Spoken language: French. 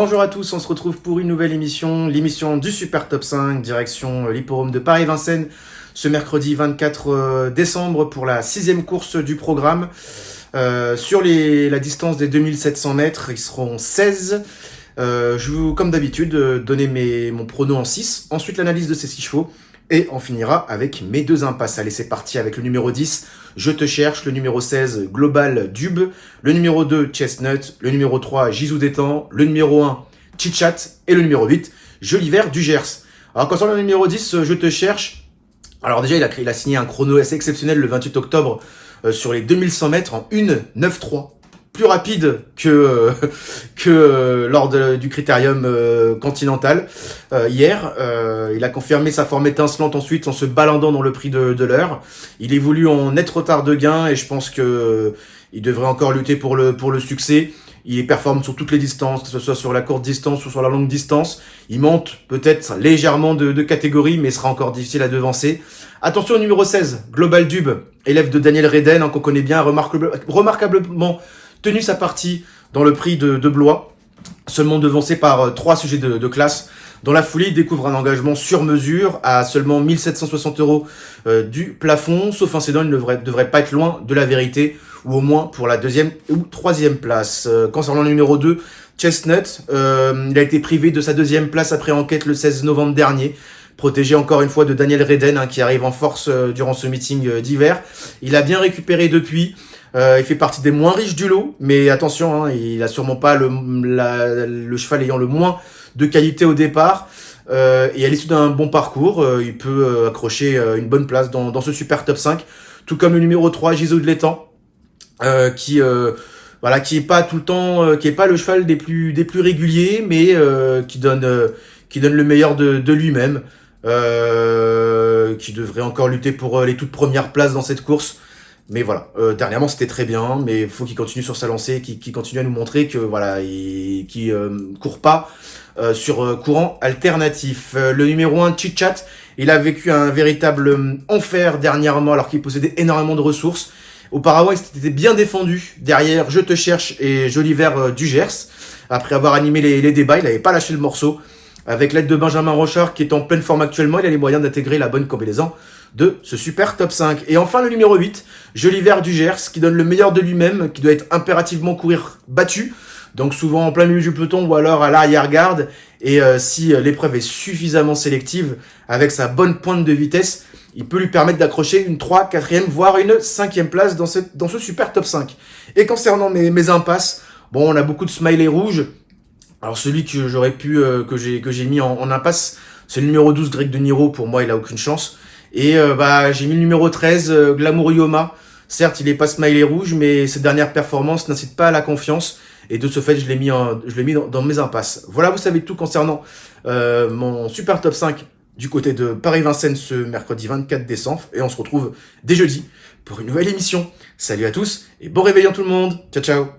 Bonjour à tous, on se retrouve pour une nouvelle émission, l'émission du Super Top 5, direction l'hippodrome de Paris-Vincennes, ce mercredi 24 décembre pour la 6e course du programme. Sur la distance des 2700 mètres, ils seront 16. Je vais, comme d'habitude, donner mon prono en 6, ensuite l'analyse de ces 6 chevaux, et on finira avec mes 2 impasses. Allez, c'est parti avec le numéro 10, Je te cherche, le numéro 16, Global Dube, le numéro 2, Chestnut, le numéro 3, Gisou Détend, le numéro 1, Chitchat, et le numéro 8, Joli Vert du Gers. Alors, concernant le numéro 10, Je te cherche, alors déjà, il a signé un chrono assez exceptionnel le 28 octobre sur les 2100 mètres en 1,93. Plus rapide que lors du critérium continental hier. Il a confirmé sa forme étincelante ensuite en se baladant dans le prix de l'heure. Il évolue en net retard de gain et je pense que il devrait encore lutter pour le succès. Il performe sur toutes les distances, que ce soit sur la courte distance ou sur la longue distance. Il monte peut-être légèrement de catégorie, mais sera encore difficile à devancer. Attention au numéro 16, Global Dube, élève de Daniel Reden, qu'on connaît bien, remarquablement tenu sa partie dans le prix de Blois, seulement devancé par 3 sujets de classe. Dans la foulée, il découvre un engagement sur mesure à seulement 1760 € du plafond. Sauf incident, il ne devrait pas être loin de la vérité, ou au moins pour la 2e ou 3e place. Concernant le numéro 2, Chestnut, il a été privé de sa 2e place après enquête le 16 novembre dernier. Protégé encore une fois de Daniel Reden, qui arrive en force durant ce meeting d'hiver. Il a bien récupéré depuis. Il fait partie des moins riches du lot, mais attention, il a sûrement pas le cheval ayant le moins de qualité au départ. Et à l'issue d'un bon parcours, il peut accrocher une bonne place dans ce super top 5. Tout comme le numéro 3, Gisou Détend, qui est pas tout le temps, qui est pas le cheval des plus réguliers, mais qui donne le meilleur de lui-même, qui devrait encore lutter pour les toutes premières places dans cette course. Mais voilà, dernièrement c'était très bien, mais il faut qu'il continue sur sa lancée, qu'il continue à nous montrer que voilà, qu'il court pas sur courant alternatif. Le numéro 1, Chitchat, il a vécu un véritable enfer dernièrement alors qu'il possédait énormément de ressources. Auparavant, il s'était bien défendu derrière Je te cherche et Joli Vert du Gers. Après avoir animé les débats, il n'avait pas lâché le morceau. Avec l'aide de Benjamin Rochard, qui est en pleine forme actuellement, il a les moyens d'intégrer la bonne combinaison de ce super top 5. Et enfin, le numéro 8, Joli Vert du Gers, qui donne le meilleur de lui-même, qui doit être impérativement courir battu, donc souvent en plein milieu du peloton ou alors à l'arrière-garde. Et si l'épreuve est suffisamment sélective, avec sa bonne pointe de vitesse, il peut lui permettre d'accrocher une 3, 4e, voire une 5e place dans ce super top 5. Et concernant mes impasses, bon, on a beaucoup de smileys rouges. Alors celui que j'aurais pu, que j'ai mis en impasse, c'est le numéro 12, Greg de Niro. Pour moi, il a aucune chance. Et j'ai mis le numéro 13, Glamour Yoma. Certes, il est pas smiley rouge, mais ses dernières performances n'incitent pas à la confiance. Et de ce fait, je l'ai mis dans mes impasses. Voilà, vous savez tout concernant mon super top 5 du côté de Paris-Vincennes ce mercredi 24 décembre. Et on se retrouve dès jeudi pour une nouvelle émission. Salut à tous et bon réveillon tout le monde. Ciao, ciao.